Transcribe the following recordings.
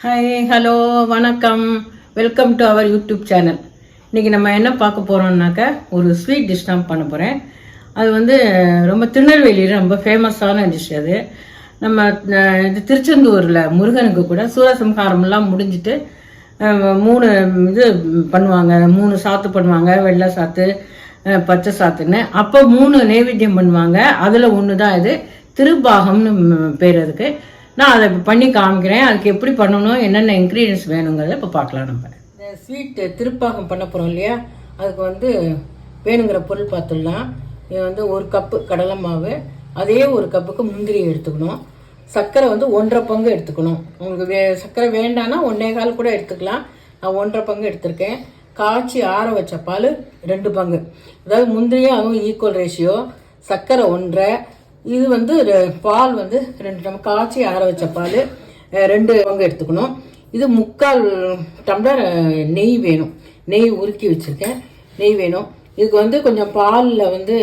Hi hello வணக்கம், welcome to our YouTube channel. இன்றைக்கி நம்ம என்ன பார்க்க போகிறோம்னாக்கா ஒரு ஸ்வீட் டிஷ் தான் பண்ண போகிறேன். அது வந்து ரொம்ப திருநெல்வேலியில் ரொம்ப ஃபேமஸான டிஷ். அது நம்ம இது திருச்செந்தூரில் முருகனுக்கு கூட சூரசம்ஹாரம்லாம் முடிஞ்சிட்டு 3 இது பண்ணுவாங்க. 3 சாத்து பண்ணுவாங்க, வெள்ளை சாத்து, பச்சை சாத்துன்னு. அப்போ 3 நைவேத்தியம் பண்ணுவாங்க. அதில் ஒன்று தான் இது திருப்பாகம்னு பேர். அதுக்கு நான் அதை பண்ணி காமிக்கிறேன். அதுக்கு எப்படி பண்ணணும், என்னென்ன இன்க்ரீடியன்ஸ் வேணுங்கிறத இப்போ பார்க்கலாம். நம்ம இந்த ஸ்வீட் திருப்பாகம் பண்ண போகிறோம் இல்லையா, அதுக்கு வந்து வேணுங்கிற பொருள் பார்த்துடலாம். இது வந்து 1 கப்பு கடலை மாவு, அதே 1 கப்புக்கு முந்திரி எடுத்துக்கணும். சர்க்கரை வந்து 1.5 பங்கு எடுத்துக்கணும். உங்களுக்கு சர்க்கரை வேண்டான்னா 1.25 கூட எடுத்துக்கலாம். நான் 1.5 பங்கு எடுத்திருக்கேன். காய்ச்சி ஆற வச்ச பால் 2 பங்கு, அதாவது முந்திரியும் அதுவும் ஈக்குவல் ரேஷியோ. சர்க்கரை 1.5, இது வந்து பால் வந்து 2, நம்ம காய்ச்சி ஆற வச்ச பால் 2 பங்கு எடுத்துக்கணும். இது 3/4 டம்ளர் நெய் வேணும். நெய் உருக்கி வச்சுருக்கேன், நெய் வேணும். இதுக்கு வந்து கொஞ்சம் பாலில் வந்து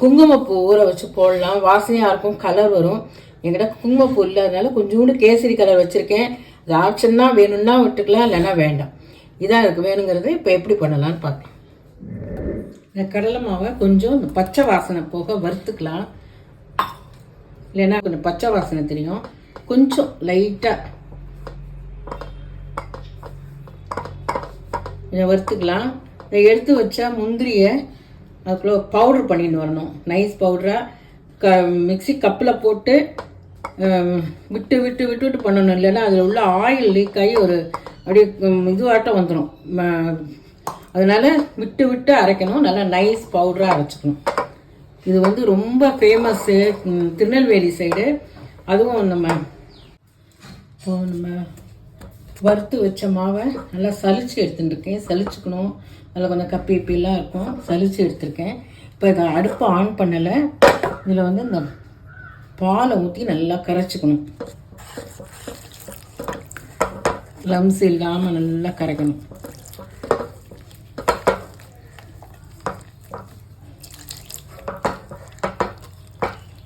குங்குமப்பூ ஊற வச்சு போடலாம், வாசனையாக இருக்கும், கலர் வரும். என்கிட்ட குங்குமப்பூ இல்லாதனால கொஞ்சோண்டு கேசரி கலர் வச்சுருக்கேன். அது ஆப்ஷன் தான், வேணும்னா விட்டுக்கலாம், இல்லைன்னா வேண்டாம். இதான் எனக்கு வேணுங்கிறது. இப்போ எப்படி பண்ணலான்னு பார்க்கலாம். இந்த கடலை மாவை கொஞ்சம் இந்த பச்சை வாசனை போக வறுத்துக்கலாம், இல்லைன்னா கொஞ்சம் பச்சை வாசனை தெரியும். கொஞ்சம் லைட்டாக கொஞ்சம் வறுத்துக்கலாம். இதை எடுத்து வச்சா முந்திரியை அதுக்குள்ளே பவுடர் பண்ணிட்டு வரணும். நைஸ் பவுடராக மிக்சி கப்பில் போட்டு விட்டு விட்டு விட்டு விட்டு பண்ணணும். இல்லைன்னா அதில் உள்ள ஆயில் லீக் ஆகி ஒரு அப்படியே இதுவாட்டம் வந்துடும். அதனால் விட்டு விட்டு அரைக்கணும். நல்லா நைஸ் பவுடராக அரைச்சிக்கணும். இது வந்து ரொம்ப ஃபேமஸ்ஸு திருநெல்வேலி சைடு. அதுவும் நம்ம வறுத்து வச்ச மாவை நல்லா சலிச்சு எடுத்துட்டுருக்கேன். சலிச்சுக்கணும், அதில் கொஞ்சம் கப்பி கப்பிலாம் இருக்கும். சலிச்சு எடுத்துருக்கேன். இப்போ இதை அடுப்பை ஆன் பண்ணலை. இதில் வந்து இந்த பாலை ஊற்றி நல்லா கரைச்சிக்கணும். லம்ஸ் இல்லாமல் நல்லா கரைக்கணும்.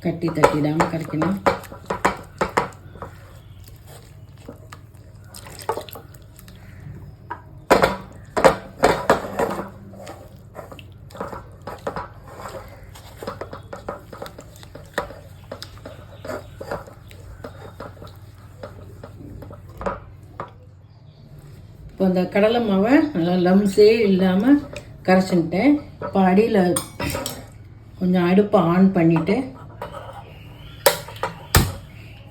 கட்டி தட்டிடாமல் கரைக்கணும். இப்போ அந்த கடலை மாவை நல்லா லம்ஸே இல்லாமல் கரைச்சின்ட்டேன். இப்போ அடியில் கொஞ்சம் அடுப்பை ஆன் பண்ணிவிட்டு,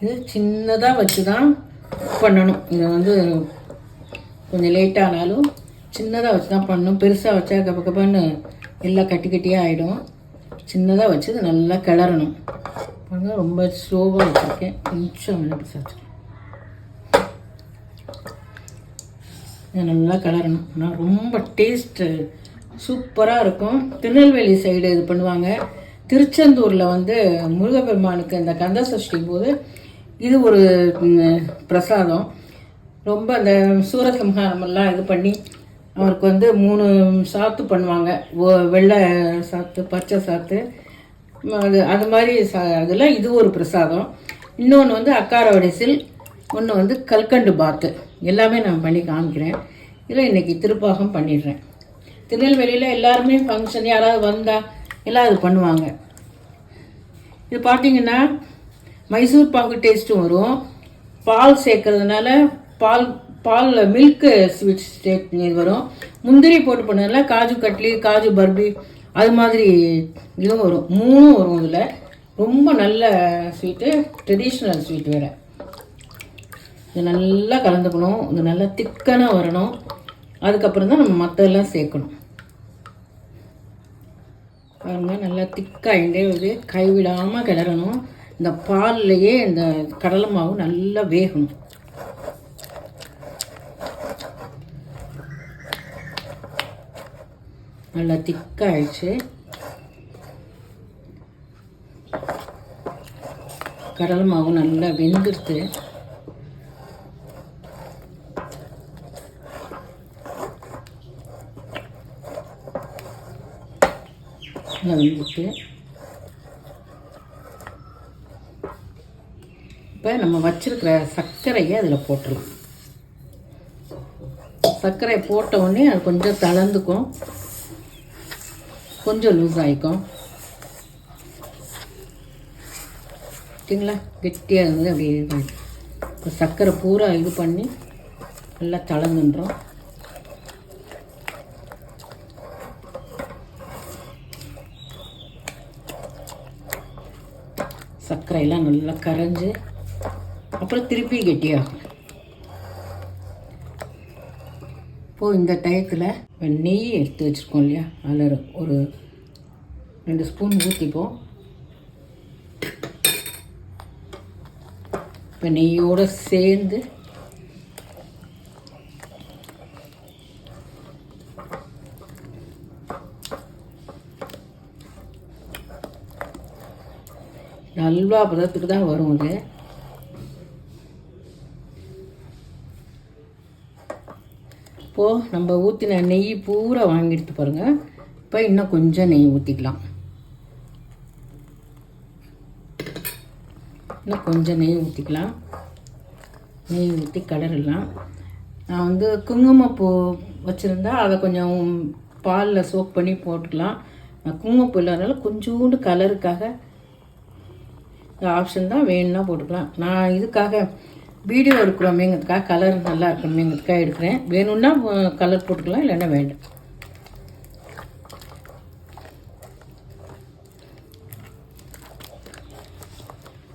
இது சின்னதாக வச்சு தான் பண்ணணும். இதை வந்து கொஞ்சம் லேட்டானாலும் சின்னதாக வச்சு தான் பண்ணணும். பெருசாக வச்சா கப்ப கப்பன்னு எல்லாம் கட்டி கட்டியாக ஆகிடும். சின்னதாக வச்சு இது நல்லா கிளறணும். ரொம்ப ஸ்லோவாக வச்சுருக்கேன். கொஞ்சம் பெருசாக இதை நல்லா கிளறணும். ஆனால் ரொம்ப டேஸ்ட்டு சூப்பராக இருக்கும். திருநெல்வேலி சைடு இது பண்ணுவாங்க. திருச்செந்தூரில் வந்து முருகப்பெருமானுக்கு இந்த கந்த சஷ்டி போது இது ஒரு பிரசாதம். ரொம்ப அந்த சூரசம்ஹாரமெல்லாம் இது பண்ணி அவருக்கு வந்து 3 சாத்து பண்ணுவாங்க. வெள்ளை சாத்து, பச்சை சாத்து, அது மாதிரி அதில் இது ஒரு பிரசாதம். இன்னொன்று வந்து அக்கார வடிசில், ஒன்று வந்து கல்கண்டு பாத்து. எல்லாமே நான் பண்ணி காமிக்கிறேன். இதில் இன்றைக்கி திருப்பாகம் பண்ணிடுறேன். திருநெல்வேலியில் எல்லாருமே ஃபங்க்ஷன் யாராவது வந்தால் எல்லாம் இது பண்ணுவாங்க. இது பார்த்திங்கன்னா மைசூர் பாகு டேஸ்ட்டும் வரும். பால் சேர்க்கறதுனால பாலில் மில்க்கு ஸ்வீட் டேஸ்ட் வரும். முந்திரி போட்டு பண்ணதில் காஜு கட்லி, காஜு பர்பி, அது மாதிரி இதுவும் வரும். 3 வரும். இதில் ரொம்ப நல்ல ஸ்வீட்டு, ட்ரெடிஷ்னல் ஸ்வீட் வேறு. இது நல்லா கலந்துக்கணும். இது நல்லா திக்கனாக வரணும். அதுக்கப்புறம் தான் நம்ம மற்றெல்லாம் சேர்க்கணும். பாருங்க, நல்லா திக்காயிட்டே வந்து கைவிடாமல் கிளறணும். இந்த பால்லையே இந்த கடலை மாவு நல்லா வேகணும். நல்லா திக்காயிடுச்சு. கடலை மாவு நல்லா வெந்துடுத்து. வந்துட்டு இப்போ நம்ம வச்சுருக்கிற சர்க்கரையை அதில் போட்டுடலாம். சர்க்கரை போட்ட உடனே அது கொஞ்சம் தளர்ந்துக்கும், கொஞ்சம் லூஸ் ஆகிக்கும். சரிங்களா? கெட்டியாக இருந்து அப்படியே இப்போ சர்க்கரை பூரா இது பண்ணி நல்லா தளர்ந்துன்றோம். சர்க்கரையெல்லாம் நல்லா கரைஞ்சி அப்புறம் திருப்பி கெட்டியாகும். இப்போது இந்த டயத்தில் நெய் எடுத்து வச்சுருக்கோம் இல்லையா, அதில் ஒரு 2 ஸ்பூன் ஊற்றிப்போம். இப்போ நெய்யோடு சேர்ந்து அல்வா பதத்துக்கு தான் வரும் அது. இப்போது நம்ம ஊற்றின நெய் பூரா வாங்கி எடுத்து பாருங்கள். இப்போ இன்னும் கொஞ்சம் நெய் ஊற்றிக்கலாம். இன்னும் கொஞ்சம் நெய் ஊற்றிக்கலாம். நெய் ஊற்றி கடலிடலாம். நான் வந்து குங்குமப்பூ வச்சுருந்தா அதை கொஞ்சம் பாலில் சோக் பண்ணி போட்டுக்கலாம். நான் குங்குமப்பூ இல்லாதனால கொஞ்சோண்டு கலருக்காக ஆப்ஷன் தான், வேணும்னா போட்டுக்கலாம். நான் இதுக்காக வீடியோ எடுக்கிறோமேங்கிறதுக்காக கலர் நல்லா இருக்கணுமேங்கிறதுக்காக எடுக்கிறேன். வேணும்னா கலர் போட்டுக்கலாம், இல்லைன்னா வேண்டாம்.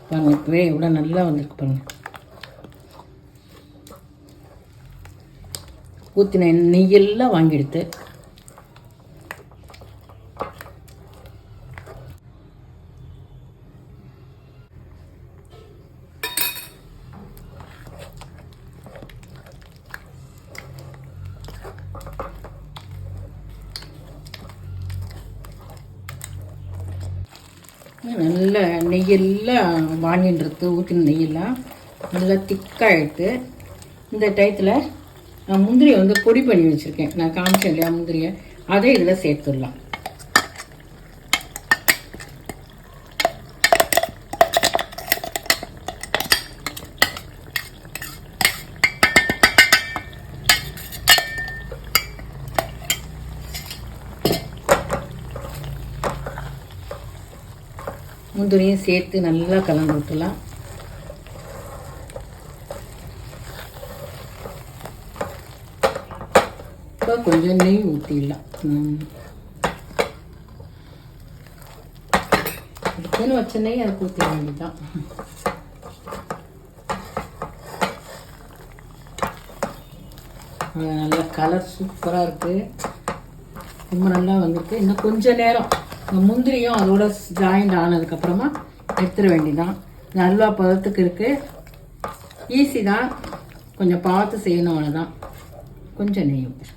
பாருங்க, இப்போவே எவ்வளோ நல்லா வந்திருக்கு பாருங்கள். ஊற்றின நெய்யெல்லாம் வாங்கி எடுத்து நல்ல நெய்யெல்லாம் வாங்கின்றது ஊற்றின நெய்யெல்லாம் நல்லா திக்காகிட்டு இந்த டயத்தில் நான் முந்திரியை வந்து பொடி பண்ணி வச்சுருக்கேன். நான் காமிச்சேன் இல்லையா முந்திரியை, அதை இதில் சேர்த்துடலாம். முந்திரியும் சேர்த்து நல்லா கலந்து விட்டுலாம். இப்போ கொஞ்சம் நெய் ஊற்றிடலாம். இதுக்குன்னு வச்ச நெய் அதுக்கு ஊற்றிட வேண்டியதான். நல்லா கலர் சூப்பராக இருக்குது, ரொம்ப நல்லா வந்திருக்கு. இன்னும் கொஞ்சம் நேரம் முந்திரியும் அதோட ஜாயிண்ட் ஆனதுக்கப்புறமா எடுத்துட வேண்டியதான். இந்த அல்வா பதத்துக்கு இருக்குது, ஈஸி தான், கொஞ்சம் பார்த்து செய்யணும், அவ்வளோதான். கொஞ்சம் நெய் ஊற்று.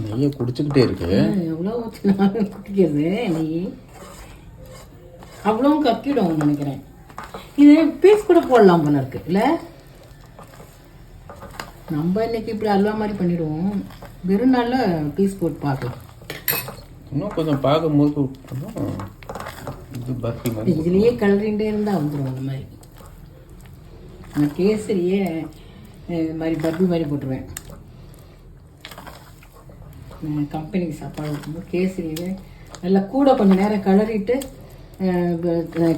நெய்யை குடிச்சுக்கிட்டே இருக்கு. எவ்வளோ ஊற்றினாலும் குடிக்கிறது நெய் அவ்வளோ கக்கிடும் நினைக்கிறேன். இது பீஸ் கூட போடலாம் போல இருக்கு இல்லை? நம்ம இன்னைக்கு இப்படி அல்வா மாதிரி பண்ணிடுவோம், வெறும் நாளில் பீஸ் போட்டு பார்க்கலாம். இன்னும் கொஞ்சம் பார்க்கும்போது இது பர்ஃபி மாதிரி இதுலேயே கலரிண்டே இருந்தால் வந்துடும். அந்த மாதிரி நான் கேசரியே இது மாதிரி பர்ஃபி மாதிரி போட்டுருவேன். கம்பெனிக்கு சாப்பாடு வைக்கும்போது கேசரியே நல்லா கூட கொஞ்சம் நேரம் கலரிட்டு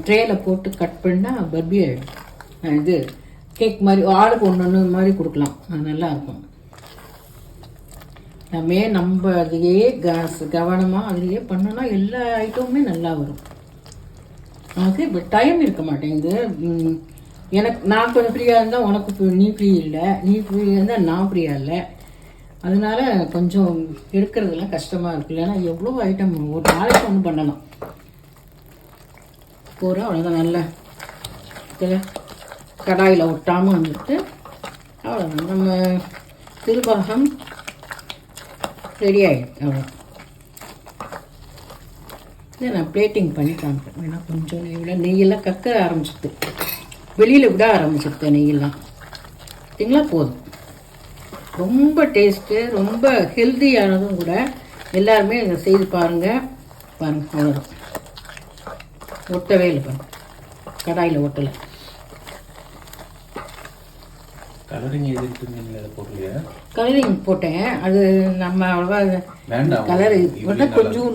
ட்ரேயில் போட்டு கட் பண்ணால் பர்பி ஆகிடும். இது கேக் மாதிரி ஆளுக்கு ஒன்று மாதிரி கொடுக்கலாம், நல்லாயிருக்கும். நம்ம அதுலேயே கவனமாக அதுலேயே பண்ணோன்னா எல்லா ஐட்டமுமே நல்லா வரும். நமக்கு இப்போ டைம் இருக்க மாட்டேங்குது. எனக்கு நான் கொஞ்சம் ஃப்ரீயாக இருந்தால் உனக்கு நீ ஃப்ரீ இல்லை, நீ ஃப்ரீயாக இருந்தால் நான் ஃப்ரீயாக இல்லை. அதனால கொஞ்சம் எடுக்கிறதுலாம் கஷ்டமாக இருக்குது. இல்லைன்னா எவ்வளோ ஐட்டம் ஒரு நாளைக்கு ஒன்று பண்ணலாம் பூரா. அவ்வளோதான், நல்லா கடாயில் ஒட்டாமல் வந்துட்டு அவ்வளோதான், நம்ம திருபாகம் ரெடி ஆகிடுது. அவ்வளோ இதை நான் பிளேட்டிங் பண்ணி காமிப்பேன். ஏன்னா கொஞ்சம் நெய்யெல்லாம் கக்க ஆரம்பிச்சிட்டு வெளியில் விட ஆரம்பிச்சிருக்கேன் நெய்யெல்லாம். சரிங்களா? போதும். ரொம்ப டேஸ்ட்டு, ரொம்ப ஹெல்த்தியானதும் கூட. எல்லாருமே இதை செய்து பாருங்கள். அவ்வளோதான், ஒட்டவே இல்லை பாருங்கள், கடாயில் ஒட்டலை. கலரிங் போட்டேன், அது நம்ம அவ்வளோவா கலர் கொஞ்சம்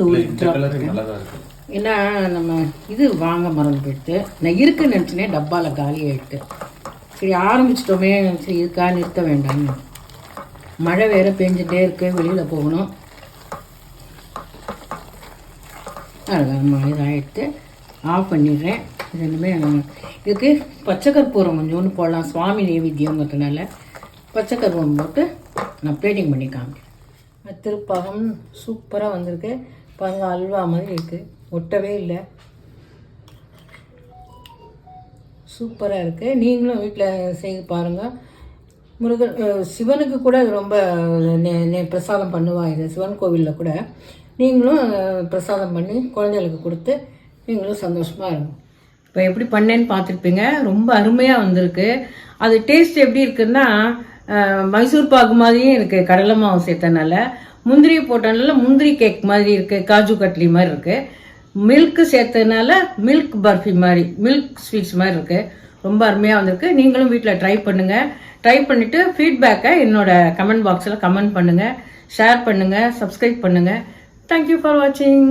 ஏன்னா நம்ம இது வாங்க மறந்து போயிடுத்து. நான் இருக்குன்னு நினச்சினேன், டப்பாவில் காலி ஆகிடுது. சரி ஆரம்பிச்சிட்டோமே, சரி இருக்கா நிறுத்த வேண்டாம். மழை வேறு பெஞ்சிட்டே இருக்கு, வெளியில் போகணும். அதுதான் இதாகிடுத்து, ஆஃப் பண்ணிடுறேன். ரெண்டுமே இதுக்கு பச்சை கற்பூரம் கொஞ்சோண்டு போடலாம், சுவாமி நைவேத்தியங்கிறதுனால பச்சை கற்பூரம் போட்டு நான் பிளேட்டிங் பண்ணி காமிக்கிறேன். திருப்பாகம் சூப்பராக வந்திருக்கு பாருங்கள், அல்வா மாதிரி இருக்குது, ஒட்டவே இல்லை, சூப்பராக இருக்குது. நீங்களும் வீட்டில் செய்து பாருங்கள். முருகன் சிவனுக்கு கூட அது ரொம்ப பிரசாதம் பண்ணுவா. இது சிவன் கோவிலில் கூட நீங்களும் பிரசாதம் பண்ணி குழந்தைகளுக்கு கொடுத்து நீங்களும் சந்தோஷமாக இருக்கும். இப்போ எப்படி பண்ணேன்னு பார்த்துருப்பீங்க, ரொம்ப அருமையாக வந்திருக்கு. அது டேஸ்ட் எப்படி இருக்குன்னா மைசூர் பாகு மாதிரியும் இருக்குது, கடலை மாவு சேர்த்தனால. முந்திரி போட்டனால முந்திரி கேக் மாதிரி இருக்குது, காஜு கட்லி மாதிரி இருக்குது. மில்க்கு சேர்த்ததுனால மில்க் பர்ஃபி மாதிரி, மில்க் ஸ்வீட்ஸ் மாதிரி இருக்குது. ரொம்ப அருமையாக வந்திருக்கு. நீங்களும் வீட்டில் ட்ரை பண்ணுங்கள். ட்ரை பண்ணிவிட்டு ஃபீட்பேக்கை என்னோட கமெண்ட் பாக்ஸில் கமெண்ட் பண்ணுங்கள், ஷேர் பண்ணுங்கள், சப்ஸ்கிரைப் பண்ணுங்கள். தேங்க்யூ ஃபார் வாட்சிங்.